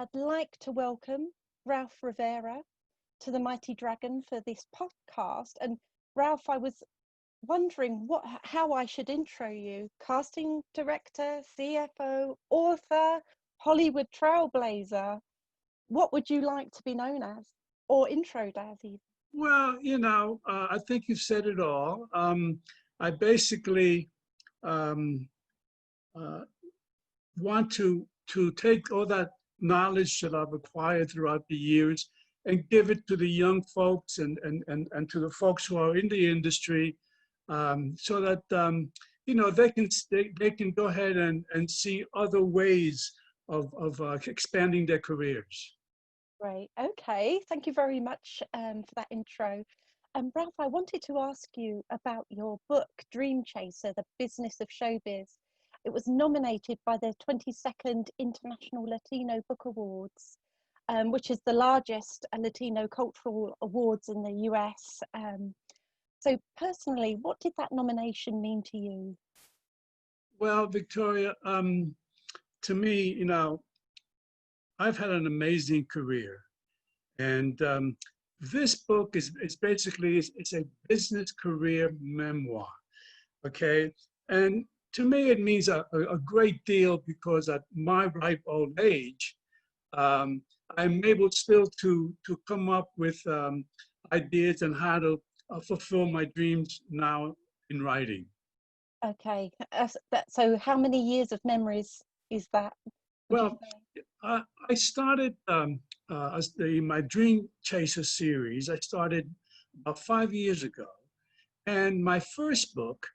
I'd like to welcome Ralph Rivera to the Mighty Dragon for this podcast. And Ralph, I was wondering how I should intro you. Casting director, CFO, author, Hollywood trailblazer. What would you like to be known as, or introed as even? Well, I think you've said it all. I basically want to take all that knowledge that I've acquired throughout the years and give it to the young folks and to the folks who are in the industry, so that they can go ahead and see other ways of expanding their careers. Great. Okay. Thank you very much for that intro. Ralph, I wanted to ask you about your book, Dream Chaser, The Business of Showbiz. It was nominated by the 22nd International Latino Book Awards, which is the largest Latino cultural awards in the US. So personally, what did that nomination mean to you? Well, Victoria, to me, I've had an amazing career, and this book is basically it's a business career memoir, okay? And to me, it means a great deal because at my ripe old age, I'm able still to come up with ideas on how to fulfill my dreams now in writing. Okay, so how many years of memories is that? Well, I started my Dream Chaser series. I started about 5 years ago, and my first book,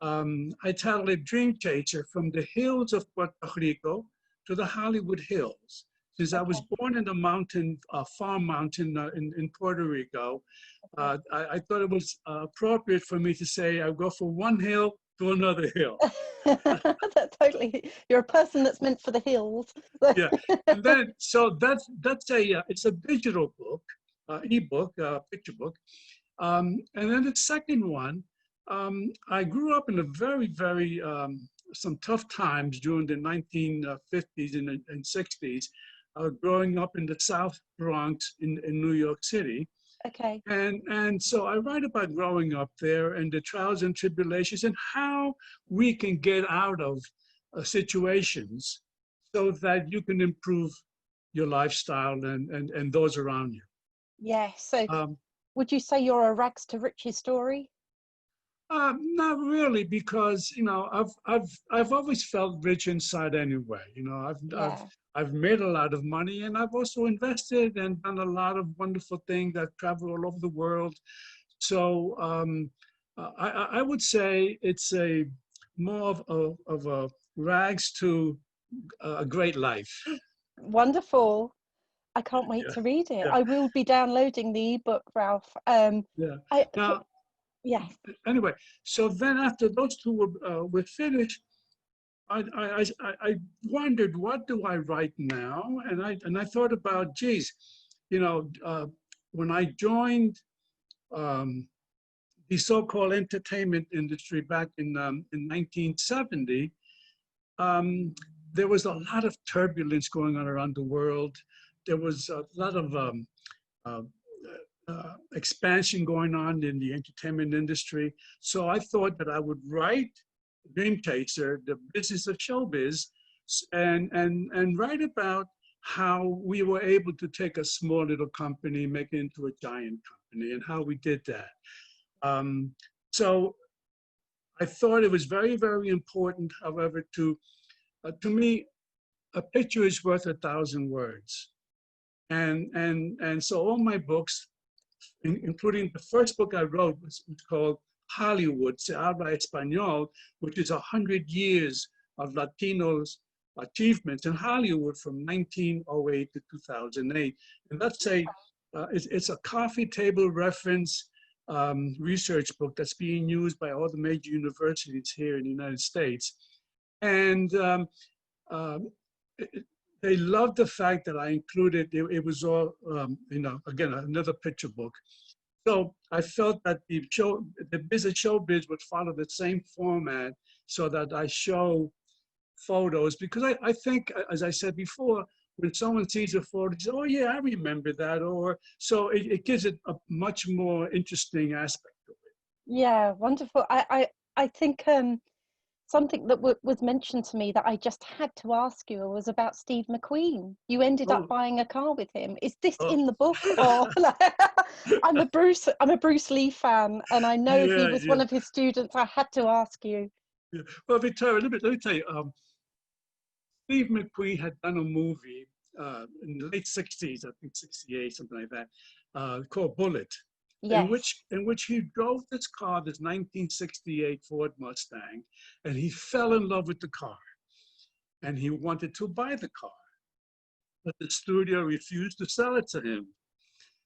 I titled it Dream Chaser: From the Hills of Puerto Rico to the Hollywood Hills. Since I was born in the mountain, farm mountain in Puerto Rico, I thought it was appropriate for me to say I go from one hill to another hill. Totally, you're a person that's meant for the hills. Yeah, and then so it's a digital book, ebook, picture book, and then the second one, I grew up in a very some tough times during the 1950s and 60s, growing up in the South Bronx in New York City. Okay. And so I write about growing up there and the trials and tribulations and how we can get out of situations so that you can improve your lifestyle and those around you. Yes. So would you say you're a rags to riches story? Not really, because I've always felt rich inside anyway. I've made a lot of money, and I've also invested and done a lot of wonderful things. I've traveled all over the world, so I would say it's more of a rags to a great life. Wonderful. I can't wait to read it. Yeah. I will be downloading the ebook, Ralph. Yeah. Anyway, so then after those two were finished, I wondered, what do I write now? And I thought about, geez, when I joined the so-called entertainment industry back in 1970, there was a lot of turbulence going on around the world. There was a lot of expansion going on in the entertainment industry. So I thought that I would write Dream Chaser, the business of showbiz, and write about how we were able to take a small little company, make it into a giant company, and how we did that. So I thought it was very important, however, to me, a picture is worth 1,000 words. And so all my books, including the first book I wrote, was called Hollywood, Se Habla Español, which is 100 years of Latinos' achievements in Hollywood from 1908 to 2008. And that's it's a coffee table reference research book that's being used by all the major universities here in the United States. And they loved the fact that I included, it was all, again, another picture book. So I felt that the business showbiz would follow the same format, so that I show photos, because I think, as I said before, when someone sees a photo, they say, oh yeah, I remember that. Or so it gives it a much more interesting aspect of it. Yeah, wonderful. I think something that was mentioned to me that I just had to ask you was about Steve McQueen. You ended up Oh, buying a car with him. Is this oh. in the book, or I'm a Bruce Lee fan, and I know he Yeah, was yeah, one of his students. I had to ask you. yeah. Well, Victoria, let me tell you, Steve McQueen had done a movie in the late 60s, I think 68, something like that, called Bullet, Yes. in which he drove this car, this 1968 Ford Mustang, and he fell in love with the car, and he wanted to buy the car, but the studio refused to sell it to him.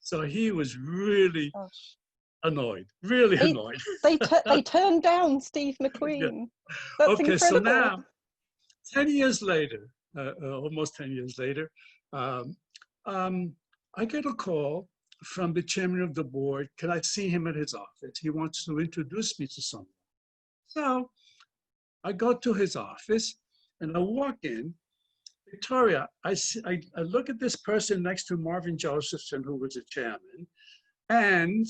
So he was really Gosh. annoyed, really They annoyed. they turned down Steve Yeah. McQueen. That's Okay, so incredible. now 10 years later, almost 10 years later, um, um, I get a call from the chairman of the board. Can I see him at his office? He wants to introduce me to someone. So I go to his office and I walk in. Victoria, I look at this person next to Marvin Josephson, who was a chairman, and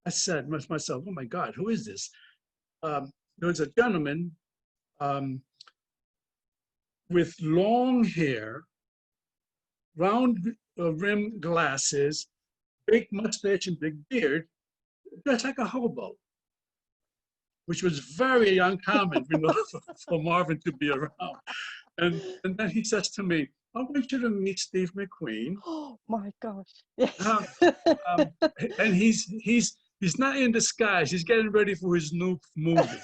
I said to myself, oh my God, who is this? There was a gentleman um, with long hair, round rim glasses, big mustache and big beard, just like a hobo, which was very uncommon, for Marvin to be around. And then he says to me, I want you to meet Steve McQueen. Oh my gosh. Yes. Uh, um, and he's not in disguise. He's getting ready for his new movie.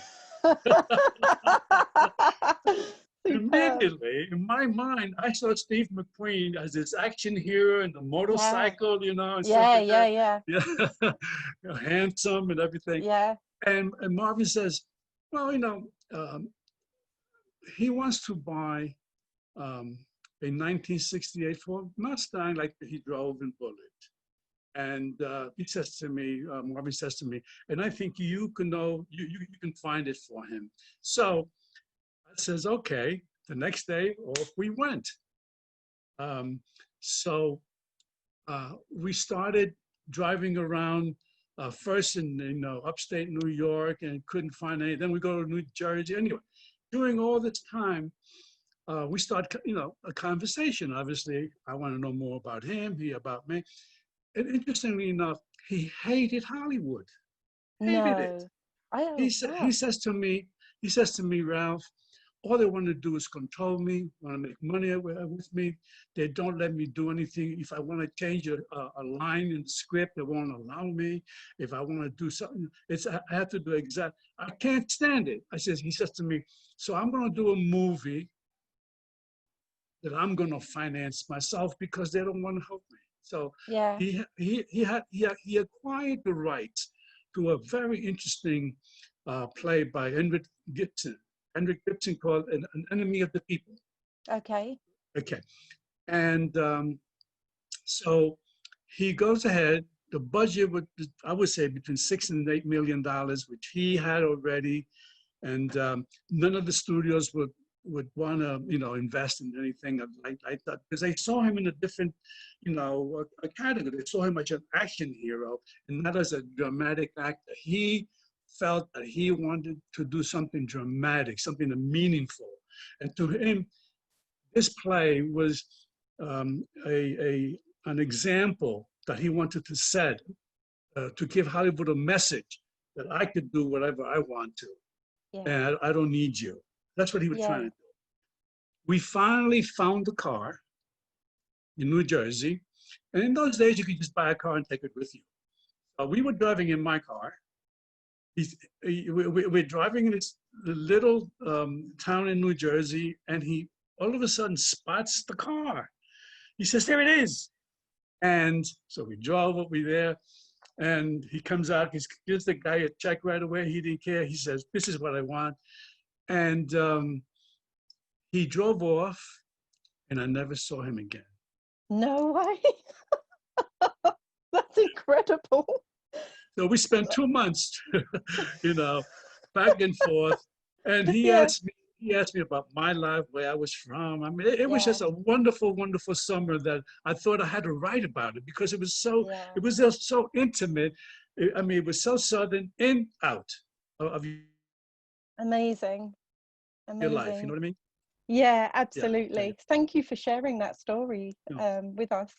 Superb. Immediately, in my mind, I saw Steve McQueen as this action hero and the Yeah. motorcycle, and stuff Yeah, like yeah, that. yeah. Yeah, handsome and everything. Yeah. And Marvin says, well, he wants to buy a 1968 Ford Mustang like he drove in Bullet. And he says to me, Marvin says to me, and I think you can find it for him. So I says, okay. The next day, off we went. Um, so we started driving around first in upstate New York and couldn't find any. Then we go to New Jersey. Anyway, during all this time, we start, a conversation. Obviously, I want to know more about him, he about me. And interestingly enough, he hated Hollywood, hated it. No. Oh He gosh. says to me, Ralph, all they want to do is control me, want to make money with me. They don't let me do anything. If I want to change a line in the script, they won't allow me. If I want to do something, I have to do exact. I can't stand it. He says to me, so I'm going to do a movie that I'm going to finance myself because they don't want to help me. So Yeah. he acquired the rights to a very interesting play by Henrik Gibson. Henrik Gibson called an Enemy of the People. Okay. Okay. And so he goes ahead. The budget would, I would say, between $6 and $8 million, which he had already, and none of the studios would want to, invest in anything like that because they saw him in a different, a category. They saw him as an action hero and not as a dramatic actor. He felt that he wanted to do something dramatic, something meaningful, and to him, this play was an example that he wanted to set to give Hollywood a message that I could do whatever I want to, Yeah. and I don't need you. That's what he was trying Yeah. to do. We finally found the car in New Jersey, and in those days you could just buy a car and take it with you. We were driving in my car. We're driving in this little town in New Jersey, and he all of a sudden spots the car. He says, there it is. And so we drove over there, and he comes out, he gives the guy a check right away. He didn't care. He says, this is what I want. And he drove off, and I never saw him again. No way. That's incredible. So we spent 2 months, back and forth. And he Yeah. asked me, he asked me about my life, where I was from. I mean, it was Yeah, just a wonderful, wonderful summer that I thought I had to write about it because yeah. it was just so intimate. I mean, it was so southern, in, out of Amazing. your life. You know Amazing. what I mean? Yeah, Yeah. Yeah. absolutely. Thank you for sharing that story Yeah. with us.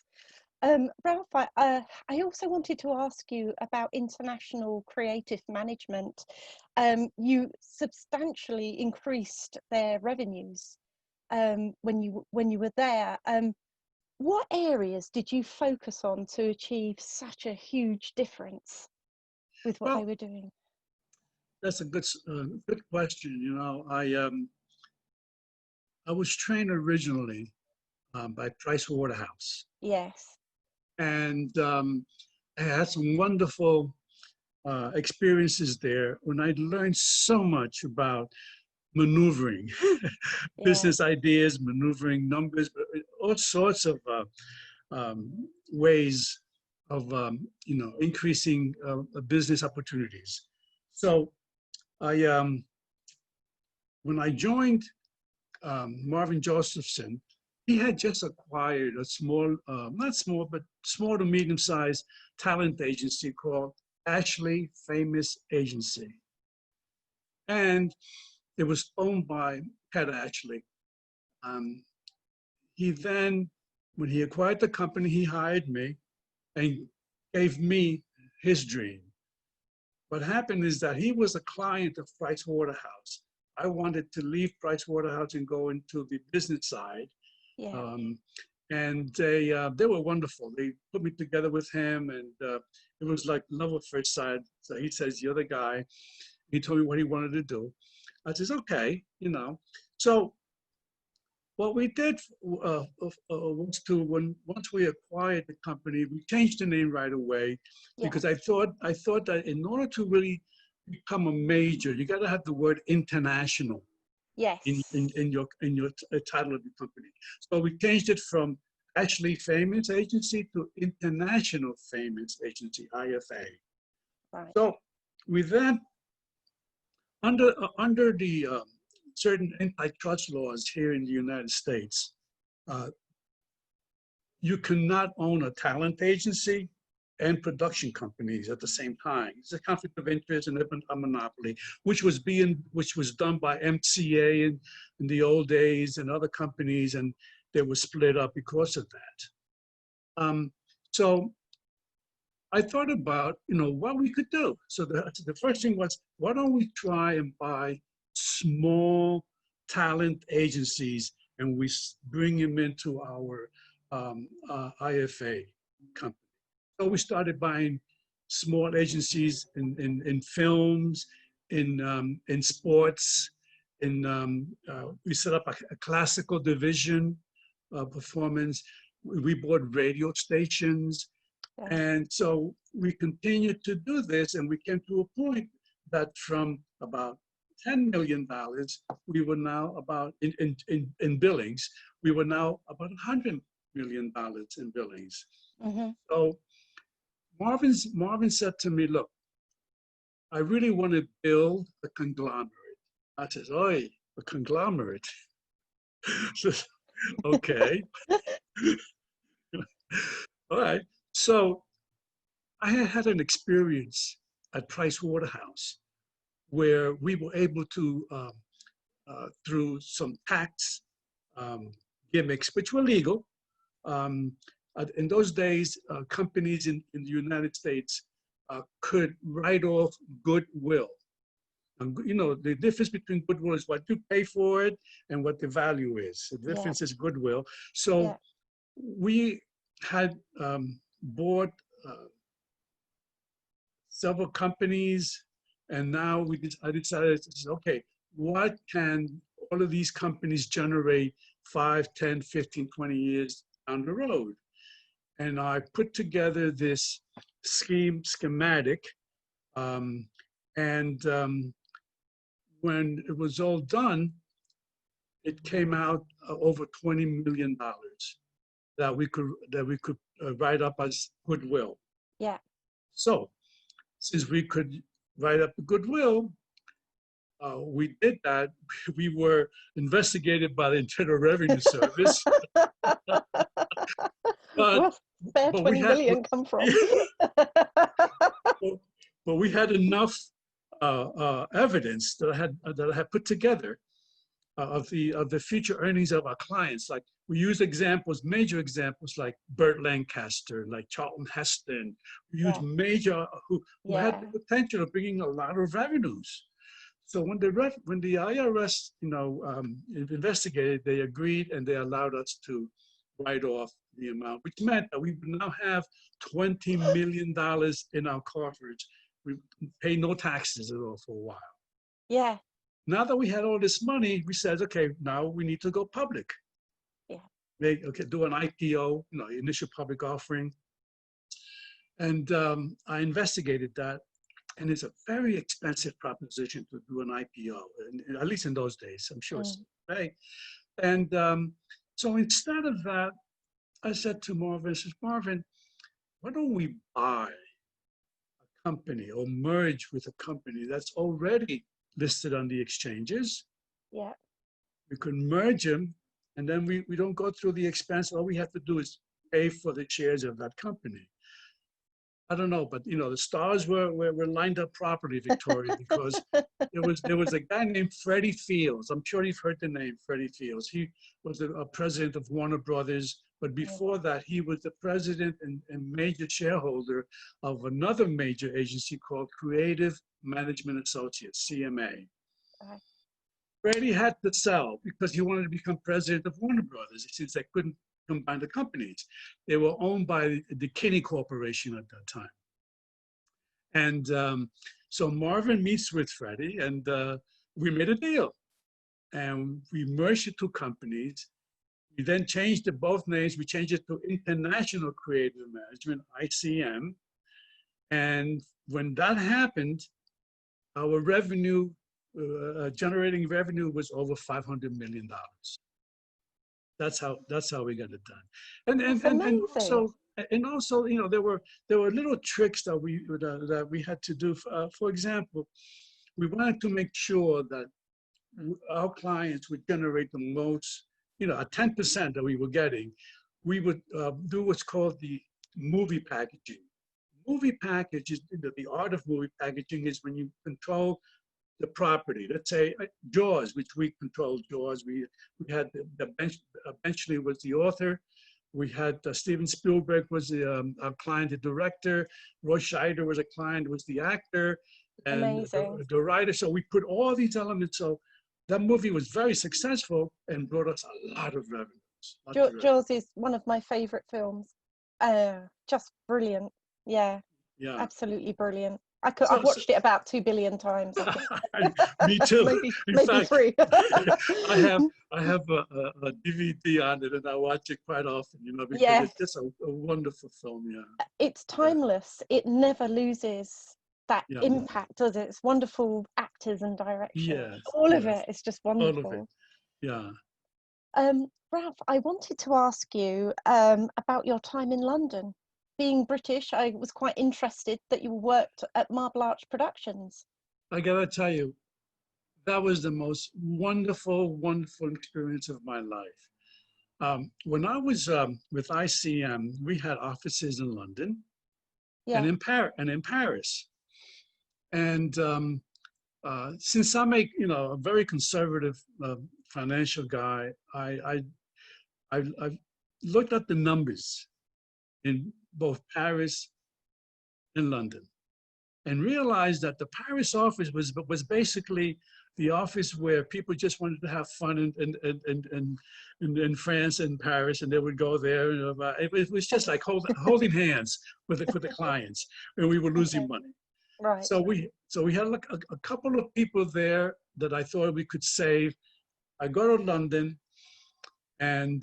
Ralph, I also wanted to ask you about international creative management. You substantially increased their revenues when you were there. What areas did you focus on to achieve such a huge difference with what they Well, were doing? that's a good question. You know, I was trained originally by Price Waterhouse, Yes. and I had some wonderful experiences there when I learned so much about maneuvering, Yeah. business ideas, maneuvering numbers, all sorts of ways of increasing business opportunities. So I when I joined Marvin Josephson, he had just acquired a small, not small, but small to medium-sized talent agency called Ashley Famous Agency. And it was owned by Pat Ashley. Um, he then, when he acquired the company, he hired me and gave me his dream. What happened is that he was a client of Price Waterhouse. I wanted to leave Price Waterhouse and go into the business side. Yeah. Um, and they were wonderful. They put me together with him, and it was like love at first sight. So he says, "You're the guy." He told me what he wanted to do. I says, "Okay, you know." So what we did was to once we acquired the company, we changed the name right away because Yes. I thought that in order to really become a major, you got to have the word international Yes. in your title of the company. So we changed it from Ashley Famous Agency to International Famous Agency (IFA). Right. So we then under the certain antitrust laws here in the United States, uh, you cannot own a talent agency and production companies at the same time. It's a conflict of interest and a monopoly, which was done by MCA in the old days and other companies, and they were split up because of that. So I thought about, what we could do. So the first thing was, why don't we try and buy small talent agencies and we bring them into our IFA company. So we started buying small agencies in films, in sports, we set up a classical division performance. We bought radio stations. Yeah. And so we continued to do this, and we came to a point that from about $10 million, we were now about, in billings, we were now about $100 million in billings. Mm-hmm. So Marvin said to me, look, I really want to build a conglomerate. I says, oi, a conglomerate. Says, okay, all right. So I had an experience at Price Waterhouse where we were able to, through some tax gimmicks, which were legal. Um, in those days, companies in the United States could write off goodwill. The difference between goodwill is what you pay for it and what the value is. The Yeah. difference is goodwill. So Yeah. we had bought several companies, and now I decided to say, okay, what can all of these companies generate 5, 10, 15, 20 years down the road? And I put together this schematic, um, and when it was all done, it came out over $20 million that we could write up as goodwill. Yeah. So since we could write up the goodwill, we did that. We were investigated by the Internal Revenue Service, but Where's spare but we 20 had million come from? but we had enough evidence that I had put together of the future earnings of our clients. Like we use examples, major examples like Burt Lancaster, like Charlton Heston. We use Yeah. major who had Yeah. the potential of bringing a lot of revenues. So when the IRS, investigated, they agreed and they allowed us to write off the amount, which meant that we would now have $20 million in our coffers. We pay no taxes at all for a while. Yeah. Now that we had all this money, we said, okay, now we need to go public. Yeah. Do an IPO, initial public offering. And I investigated that. And it's a very expensive proposition to do an IPO, at least in those days. I'm sure it's today. And so instead of that, I said to Marvin, Marvin, why don't we buy a company or merge with a company that's already listed on the exchanges? Yeah. We could merge them, and then we don't go through the expense. All we have to do is pay for the shares of that company. I don't know, but the stars were lined up properly, Victoria, because there was a guy named Freddie Fields. I'm sure you've heard the name Freddie Fields. He was a president of Warner Brothers, but before that, he was the president and major shareholder of another major agency called Creative Management Associates, CMA. Freddie had to sell because he wanted to become president of Warner Brothers, since they couldn't combine the companies. They were owned by the Kinney Corporation at that time. And so Marvin meets with Freddie, and we made a deal. And we merged the two companies. We then changed both names. We changed it to International Creative Management, ICM. And when that happened, our revenue, generating revenue was over $500 million. That's how we got it done. And also, there were little tricks that we had to do. For example, we wanted to make sure that our clients would generate the most, at 10% that we were getting, we would do what's called the movie packaging. Movie package is the art of movie packaging is when you control the property. Let's say Jaws, which we controlled Jaws. We had eventually was the author. We had Steven Spielberg was our client, the director. Roy Scheider was a client, was the actor, and the writer. So we put all these elements. So that movie was very successful and brought us a lot of revenues. Jaws is one of my favorite films. Just brilliant. Yeah. Absolutely brilliant. I've watched it about 2 billion times. Me too. maybe fact, 3. I have a DVD on it, and I watch it quite often. Because it's just a wonderful film. Yeah, it's timeless. It never loses that impact, does it? It's wonderful actors and direction. All of it is just wonderful. All of it. Yeah. Ralph, I wanted to ask you about your time in London. Being British, I was quite interested that you worked at Marble Arch Productions. I gotta tell you, that was the most wonderful, wonderful experience of my life. When I was with ICM, we had offices in London and in Paris. And since I'm a very conservative financial guy, I looked at the numbers in both Paris and London, and realized that the Paris office was basically the office where people just wanted to have fun in France and Paris, and they would go there. It was just like holding hands with the clients, and we were losing money. Right. So we had like a couple of people there that I thought we could save. I go to London, and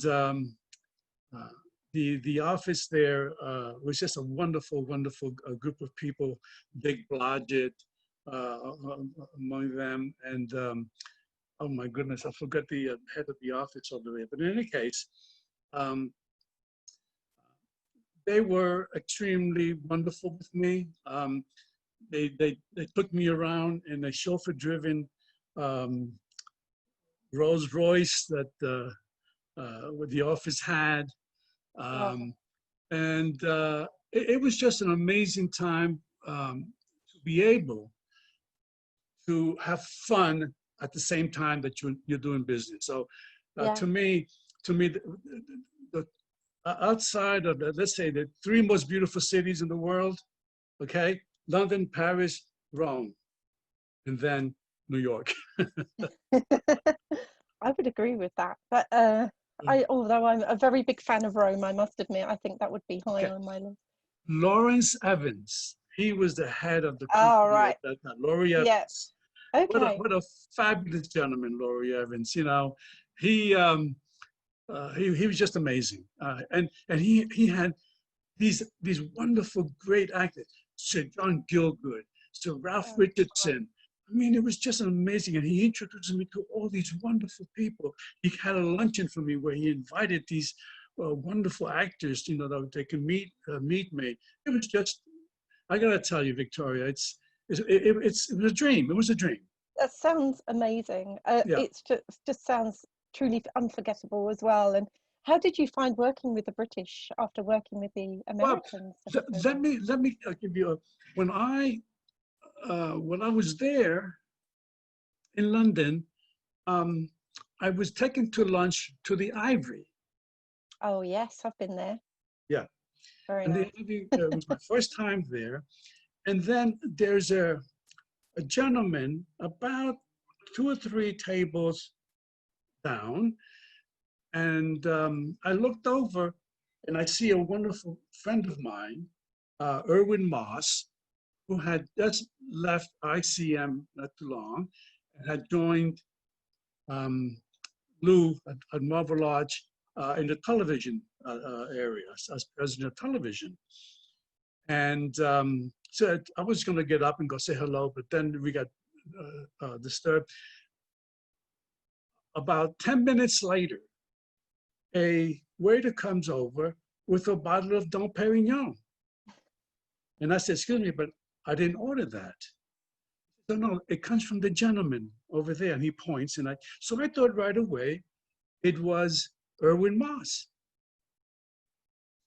the office there was just a wonderful, wonderful group of people. Big Blodgett among them, and oh my goodness, I forgot the head of the office over there. But in any case, they were extremely wonderful with me. They took me around in a chauffeur-driven um, Rolls Royce that what the office had. Wow. Um, and it was just an amazing time to be able to have fun at the same time that you're doing business. So Yeah. to me, the outside of the, let's say, the three most beautiful cities in the world, okay, London, Paris, Rome, and then New York. I would agree with that. But although I'm a very big fan of Rome, I must admit, I think that would be high Okay, on my list. Lawrence Evans, he was the head of the All company at right. that time. Laurie Yeah. Evans, Okay. what a fabulous gentleman, Laurie Evans. You know, he he was just amazing, and he had these wonderful great actors, Sir John Gielgud, Sir Ralph Oh, Richardson. I mean, it was just amazing, and he introduced me to all these wonderful people. He had a luncheon for me where he invited these wonderful actors, you know, that they could meet me. It was just, I gotta tell you, Victoria, it was a dream. It was a dream. that sounds amazing. Yeah. It's just sounds truly unforgettable as well. And how did you find working with the British after working with the Well, Americans for so let long? me give you a, when I was there in London, um, I was taken to lunch to the Ivory. Oh yes, I've been there. Yeah, Very and the nice. Ivory was my first time there. And then there's a gentleman about two or three tables down, and I looked over, and I see a wonderful friend of mine, Erwin Moss, who had just left ICM not too long, and had joined Lew at Marble Arch in the television area as president of television. And so I was going to get up and go say hello, but then we got disturbed. About 10 minutes later, a waiter comes over with a bottle of Dom Perignon. And I said, excuse me, but I didn't order that. So no, it comes from the gentleman over there. And he points, so I thought right away it was Erwin Moss.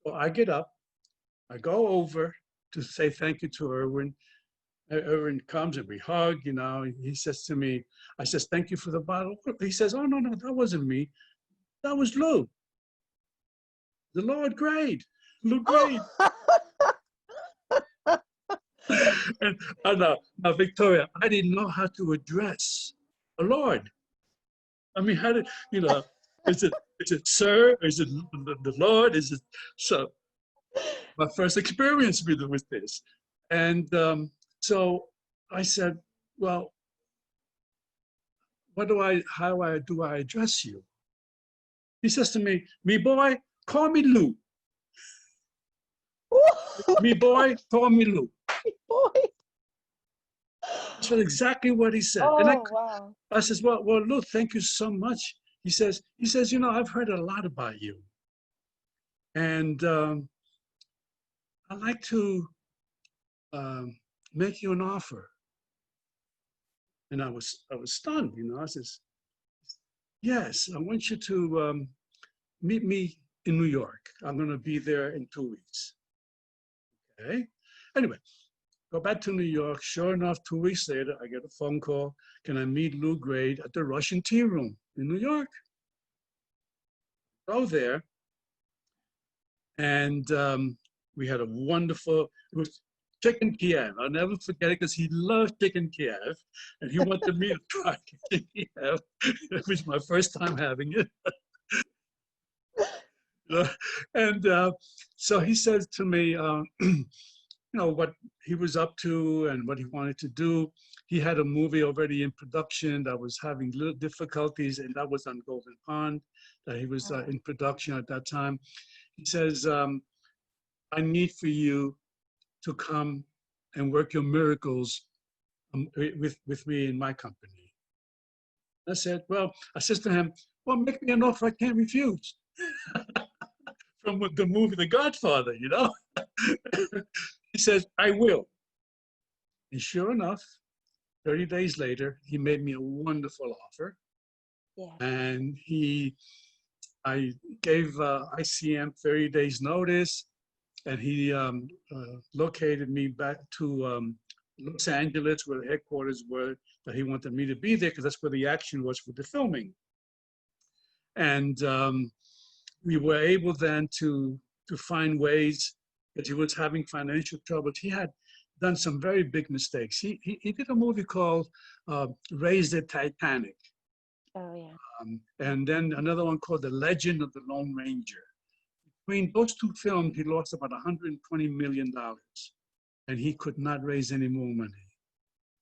So I get up, I go over to say thank you to Erwin. Erwin comes and we hug, you know. He says to me, I says, thank you for the bottle. He says, oh, no, that wasn't me. That was Lew, the Lord Grade, Lew Grade. And now, Victoria, I didn't know how to address a Lord. I mean, how did, you know, is it sir? Is it the Lord? Is it, so my first experience with this. And so I said, well, how do I address you? He says to me boy, call me Lew. Me boy, call me Lew. Boy. That's exactly what he said. And Oh wow. I says, well, Lew, thank you so much. He says, you know, I've heard a lot about you. And I'd like to make you an offer. And I was stunned, you know. I says, yes, I want you to meet me in New York. I'm going to be there in 2 weeks. Okay. Anyway, go back to New York. Sure enough, 2 weeks later, I get a phone call. Can I meet Lew Grade at the Russian Tea Room in New York? Go there. And we had a wonderful, it was chicken Kiev. I'll never forget it because he loved chicken Kiev. And he wanted me to try chicken Kiev. It was my first time having it. And so he says to me, you know, what he was up to and what he wanted to do. He had a movie already in production that was having little difficulties, and that was on Golden Pond, that he was in production at that time. He says, I need for you to come and work your miracles with me in my company. I said, well, I said to him, well, make me an offer I can't refuse. From the movie The Godfather, you know? He says, I will. And sure enough, 30 days later, he made me a wonderful offer. Yeah. And I gave ICM 30 days notice, and he located me back to Los Angeles, where the headquarters were, that he wanted me to be there, because that's where the action was for the filming. And we were able then to find ways, because he was having financial troubles. He had done some very big mistakes. He did a movie called Raise the Titanic. Oh, yeah. And then another one called The Legend of the Lone Ranger. Between those two films, he lost about $120 million, and he could not raise any more money.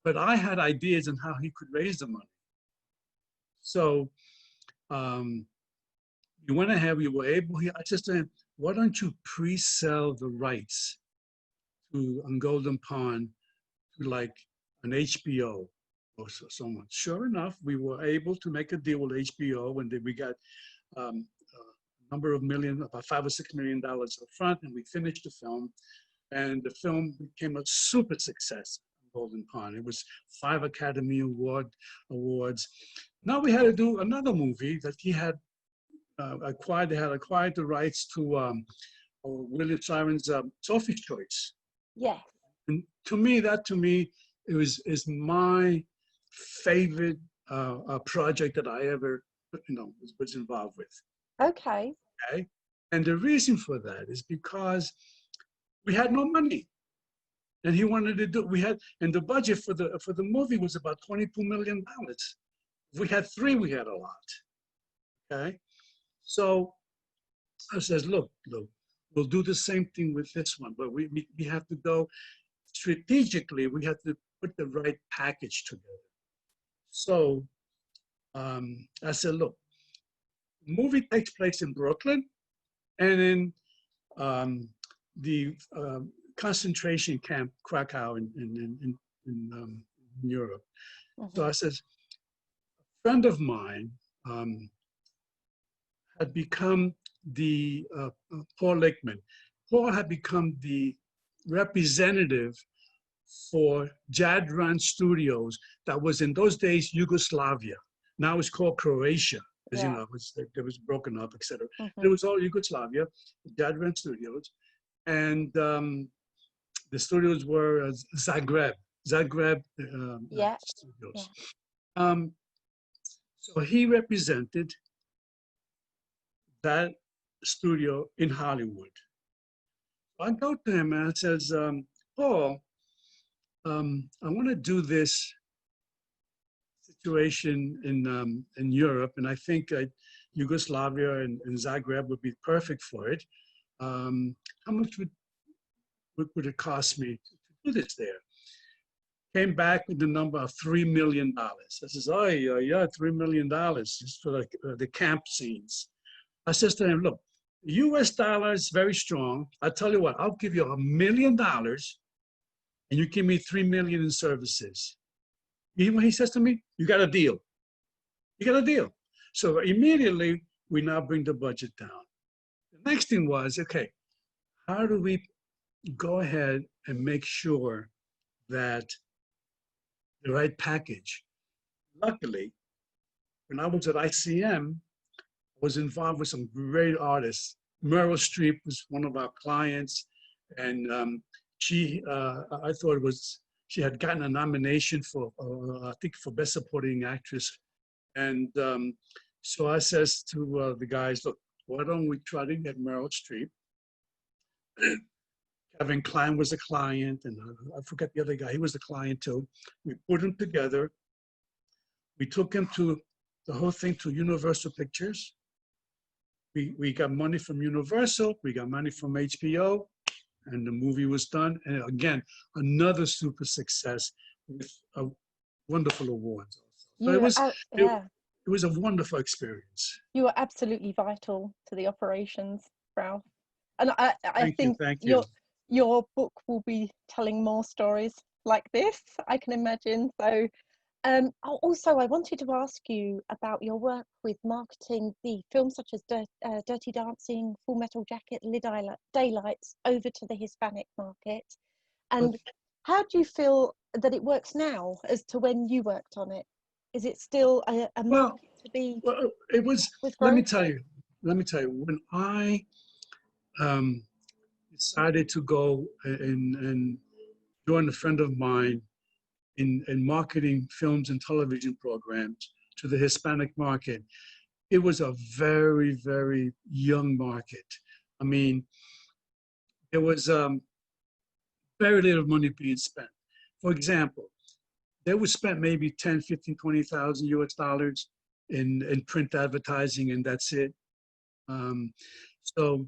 But I had ideas on how he could raise the money. So we went ahead, we were able, I just said, why don't you pre-sell the rights to on Golden Pond to like an HBO or someone? Sure enough, we were able to make a deal with HBO, and then we got a number of million, about $5 or $6 million up front, and we finished the film. And the film became a super success on Golden Pond. It was 5 Academy Awards. Now we had to do another movie that he had acquired. They had acquired the rights to William Simon's Sophie's Choice. Yeah. And to me, is my favorite project that I ever, was involved with. Okay. Okay, and the reason for that is because we had no money, and he wanted to do. And the budget for the movie was about $22 million. If we had 3, we had a lot. Okay, so I says, look, we'll do the same thing with this one, but we have to go strategically. We have to put the right package together. So I said, look, the movie takes place in Brooklyn and in the concentration camp Krakow in Europe. Mm-hmm. So I says, a friend of mine had become the Paul Lichtman. Paul had become the representative for Jadran Studios that was in those days Yugoslavia. Now it's called Croatia, as you know, it was broken up, etc. Mm-hmm. It was all Yugoslavia, Jadran Studios, and the studios were Zagreb Studios. Yeah. So he represented that studio in Hollywood. I go to him and I says, Paul, I want to do this situation in Europe, and I think Yugoslavia and Zagreb would be perfect for it. How much would it cost me to do this there? Came back with the number of $3 million. I says, oh yeah, $3 million just for the camp scenes. I says to him, look, US dollar is very strong. I tell you what, I'll give you $1 million and you give me $3 million in services. He says to me, you got a deal. You got a deal. So immediately we now bring the budget down. The next thing was, okay, how do we go ahead and make sure that the right package? Luckily, when I was at ICM, I was involved with some great artists. Meryl Streep was one of our clients, and I thought she had gotten a nomination for, I think, for Best Supporting Actress. And so I says to the guys, look, why don't we try to get Meryl Streep? Kevin Kline was a client, and I forget the other guy. He was the client too. We put them together. We took him the whole thing to Universal Pictures. We got money from Universal. We got money from HBO, and the movie was done. And again, another super success with wonderful awards. So it was a wonderful experience. You were absolutely vital to the operations, Ralph. And I think thank you. Your book will be telling more stories like this, I can imagine. So also, I wanted to ask you about your work with marketing the films such as Dirty Dancing, Full Metal Jacket, Daylights over to the Hispanic market. And how do you feel that it works now as to when you worked on it? Is it still a Well, market to be well, it was. with Let me growth? tell you. Let me tell you. When I um, decided to go and join a friend of mine in marketing films and television programs to the Hispanic market, it was a very, very young market. I mean, there was very little money being spent. For example, they would spend maybe 10, 15, 20,000 US dollars in print advertising, and that's it. So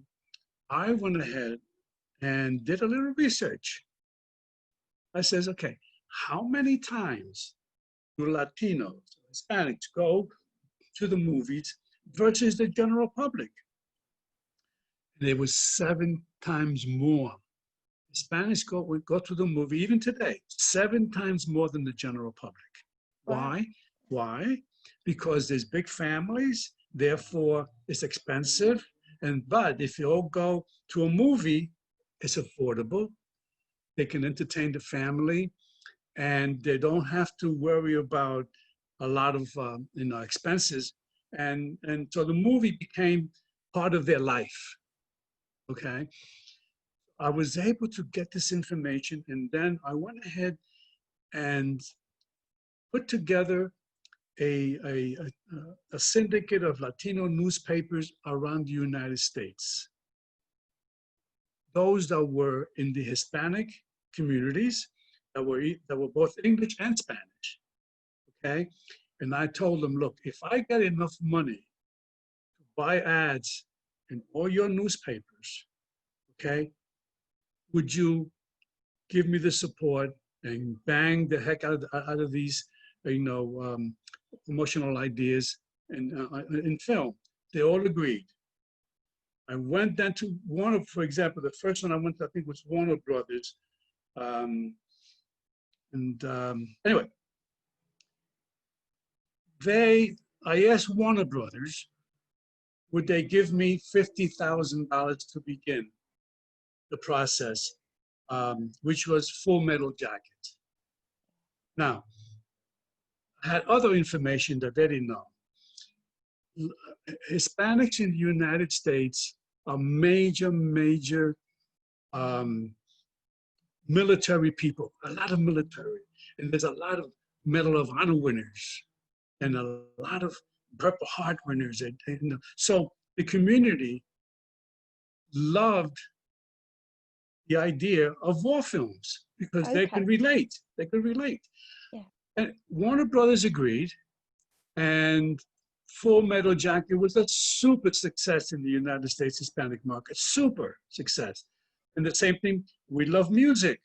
I went ahead and did a little research. I says, okay, how many times do Latinos, Hispanics go to the movies versus the general public? And it was 7 times more. Hispanics would go to the movie, even today, 7 times more than the general public. Wow. Why? Why? Because there's big families, therefore it's expensive. But if you all go to a movie, it's affordable. They can entertain the family, and they don't have to worry about a lot of expenses. And so the movie became part of their life. Okay. I was able to get this information, and then I went ahead and put together a syndicate of Latino newspapers around the United States. Those that were in the Hispanic communities, that were both English and Spanish. Okay, and I told them, look, if I get enough money to buy ads in all your newspapers, okay, would you give me the support and bang the heck out of these, promotional ideas in film? They all agreed. I went then to Warner, for example, the first one I went to, I think, was Warner Brothers. Anyway, I asked Warner Brothers, would they give me $50,000 to begin the process, which was Full Metal Jacket. Now, I had other information that they didn't know. Hispanics in the United States are major military people, a lot of military. And there's a lot of Medal of Honor winners and a lot of Purple Heart winners. So the community loved the idea of war films because they can Okay. relate. They could relate. Yeah. And Warner Brothers agreed, and Full Metal Jacket was a super success in the United States Hispanic market, super success. And the same thing, we love music,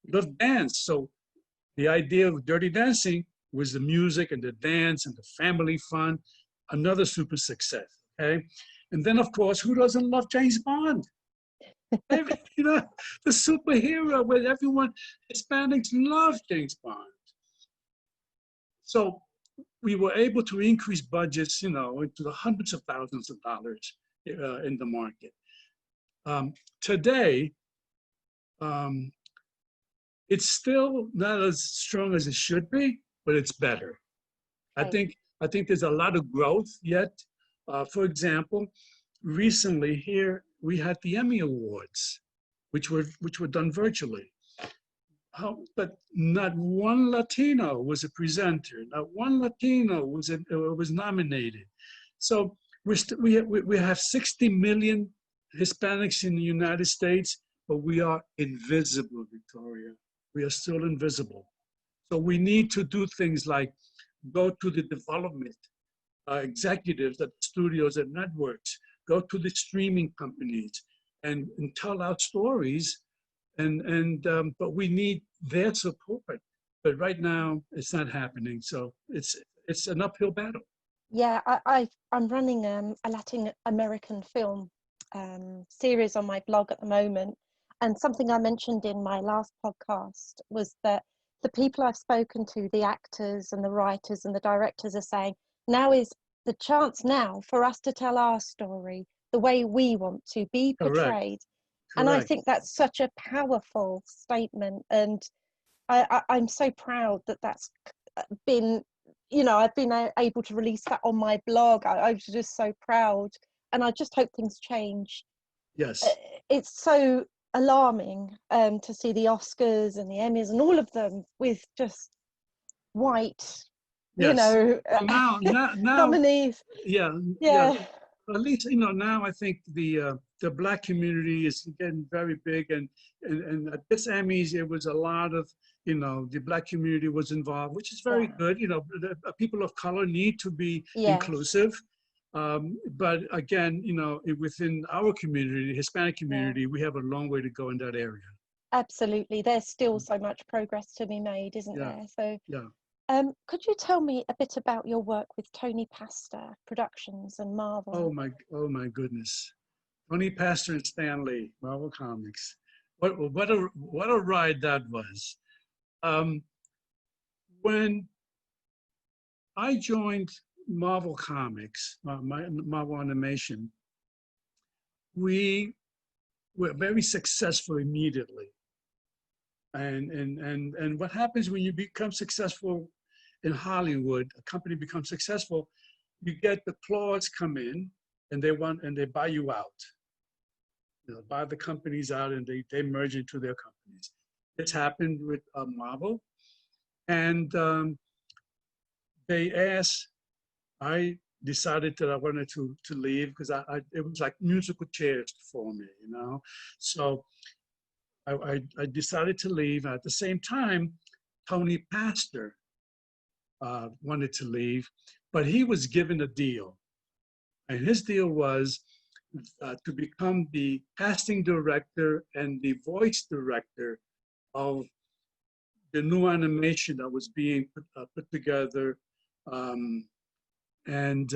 we love dance. So the idea of Dirty Dancing was the music and the dance and the family fun, another super success, okay? And then, of course, who doesn't love James Bond? The superhero where everyone, Hispanics love James Bond. So we were able to increase budgets, into the hundreds of thousands of dollars in the market. Today, it's still not as strong as it should be, but it's better. Okay. I think there's a lot of growth yet. For example, recently here we had the Emmy Awards, which were done virtually. But not one Latino was a presenter. Not one Latino was nominated. So we have 60 million Hispanics in the United States, but we are invisible, Victoria. We are still invisible. So we need to do things like go to the development executives at studios and networks, go to the streaming companies and tell our stories. But we need their support. But right now, it's not happening. So it's an uphill battle. Yeah, I'm running a Latin American film series on my blog at the moment. And something I mentioned in my last podcast was that the people I've spoken to, the actors and the writers and the directors, are saying now is the chance now for us to tell our story the way we want to be Correct. portrayed. And I Correct. think that's such a powerful statement. And I'm so proud that that's been, you know, I've been able to release that on my blog. I was just so proud, and I just hope things change. Yes. It's so alarming to see the Oscars and the Emmys and all of them with just white, you Yes. know, Well, now, nominees. yeah, yeah. Yeah, At least, you know, now I think the Black community is getting very big, and at this Emmys, it was a lot of, you know, the Black community was involved, which is very yeah, good. You know, the people of color need to be yes, inclusive. But again, you know, within our community, the Hispanic yeah, community, we have a long way to go in that area. absolutely. There's still so much progress to be made, isn't Yeah, there? So, yeah. could you tell me a bit about your work with Tony Pastor Productions and Marvel? Oh my goodness. Tony Pastor and Stan Lee, Marvel Comics. What a ride that was. Um, when I joined Marvel Comics, Marvel Animation, we were very successful immediately. And what happens when you become successful in Hollywood, a company becomes successful, you get the claws come in and they buy you out. You know, buy the companies out and they merge into their companies. This happened with Marvel. And they asked, I decided that I wanted to leave because it was like musical chairs for me, you know. So I decided to leave. At the same time, Tony Pastor wanted to leave, but he was given a deal. And his deal was to become the casting director and the voice director of the new animation that was being put together. Um, and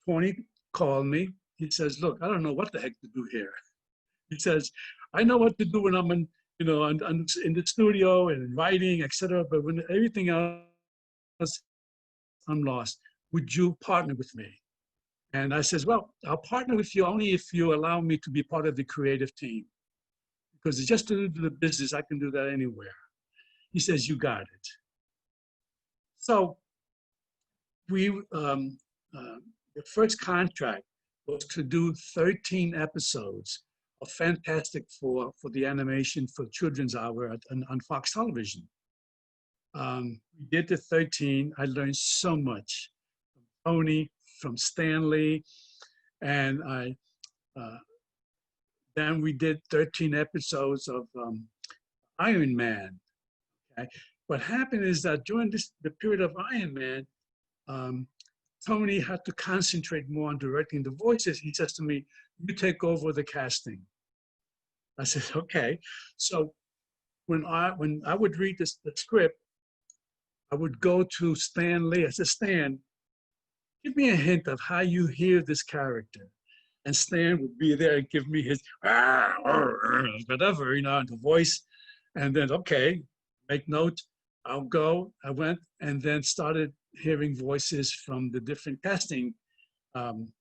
Tony called me. He says, "Look, I don't know what the heck to do here." He says, "I know what to do when I'm in, you know, in the studio and writing, etc. But when everything else, I'm lost. Would you partner with me?" And I says, "Well, I'll partner with you only if you allow me to be part of the creative team, because it's just to do the business. I can do that anywhere." He says, "You got it." So we the first contract was to do 13 episodes of Fantastic Four for the animation for Children's Hour on Fox Television. We did the 13. I learned so much from Tony, from Stanley, and then we did 13 episodes of Iron Man. Okay? What happened is that during the period of Iron Man, um, Tony had to concentrate more on directing the voices. He says to me, "You take over the casting." I said, "Okay." So when I would read the script, I would go to Stan Lee. I said, "Stan, give me a hint of how you hear this character." And Stan would be there and give me his whatever, you know, the voice. And then, okay, make note. I'll go. I went and then started hearing voices from the different casting, um,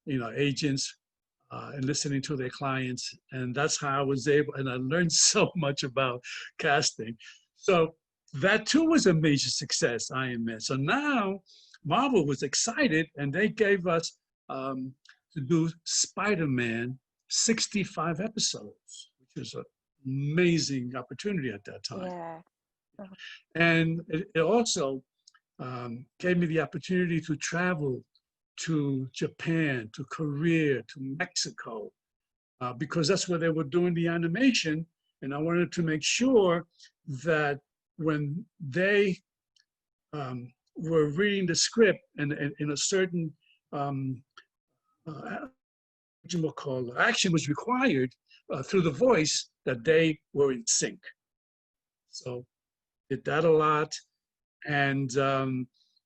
you know, agents and listening to their clients. And that's how I was able, and I learned so much about casting. So that too was a major success, Iron Man. So now Marvel was excited and they gave us to do Spiderman 65 episodes, which was an amazing opportunity at that time. Yeah. Oh, And it also gave me the opportunity to travel to Japan, to Korea, to Mexico, because that's where they were doing the animation. And I wanted to make sure that when they were reading the script and in a certain what you call action was required through the voice, that they were in sync. So did that a lot. And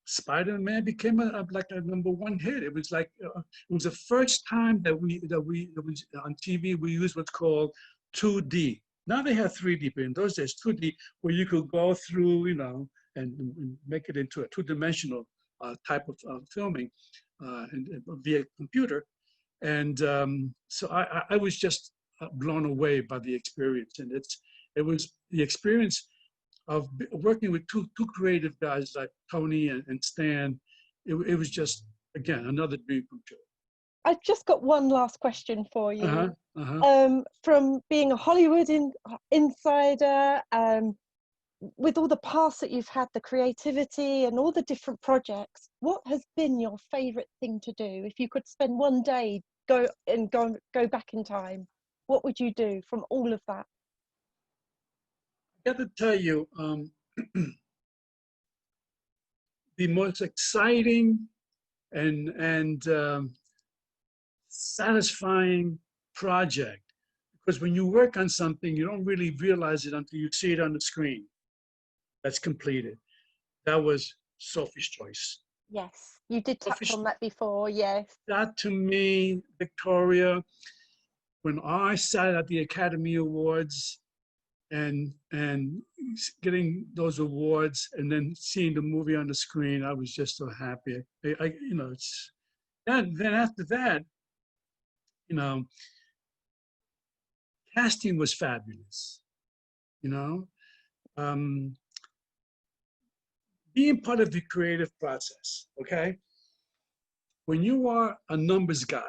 Spider-Man became like a #1 hit. It was like it was the first time that we was on TV we used what's called 2D. Now they have 3D, but in those days 2D, where you could go through, you know, and make it into a two-dimensional type of filming and via computer. And so I was just blown away by the experience, and it was the experience working with two creative guys like Tony and Stan. It was just, again, another dream come true. I've just got one last question for you. From being a Hollywood insider, with all the past that you've had, the creativity and all the different projects, what has been your favorite thing to do? If you could spend one day, go back in time, what would you do from all of that? I got to tell you, the most exciting and satisfying project, because when you work on something, you don't really realize it until you see it on the screen that's completed. That was Sophie's Choice. Yes, you did touch on that before, yes. That, to me, Victoria, when I sat at the Academy Awards and getting those awards and then seeing the movie on the screen, I was just so happy. You know, it's then after that, you know, casting was fabulous. You know, being part of the creative process. Okay, when you are a numbers guy,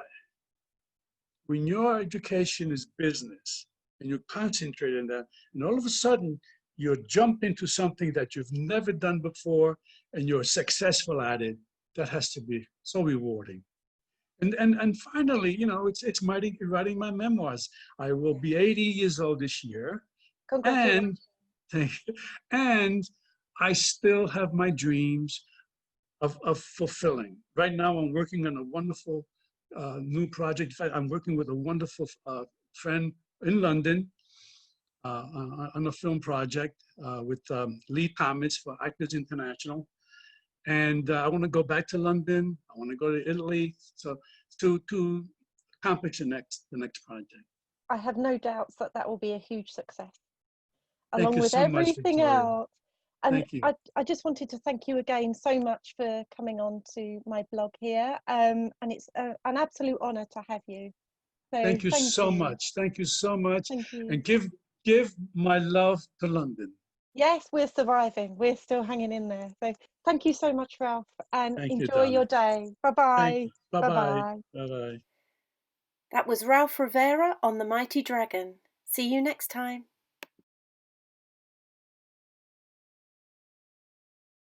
when your education is business, and you concentrate on that, and all of a sudden you jump into something that you've never done before, and you're successful at it, that has to be so rewarding. And finally, you know, it's writing my memoirs. I will be 80 years old this year, and I still have my dreams of fulfilling. Right now, I'm working on a wonderful new project. In fact, I'm working with a wonderful friend in London on a film project with Lee Thomas for Actors International. And I want to go back to London. I want to go to Italy. So to accomplish the next project. I have no doubts that that will be a huge success, Thank along with so everything much, else. And thank you. I just wanted to thank you again so much for coming on to my blog here. And it's an absolute honor to have you. So thank you so much. Thank you so much. Thank you. And give my love to London. Yes, we're surviving. We're still hanging in there. So thank you so much, Ralph, and enjoy your day. Bye-bye. Bye-bye. Bye-bye. That was Ralph Rivera on The Mighty Dragon. See you next time.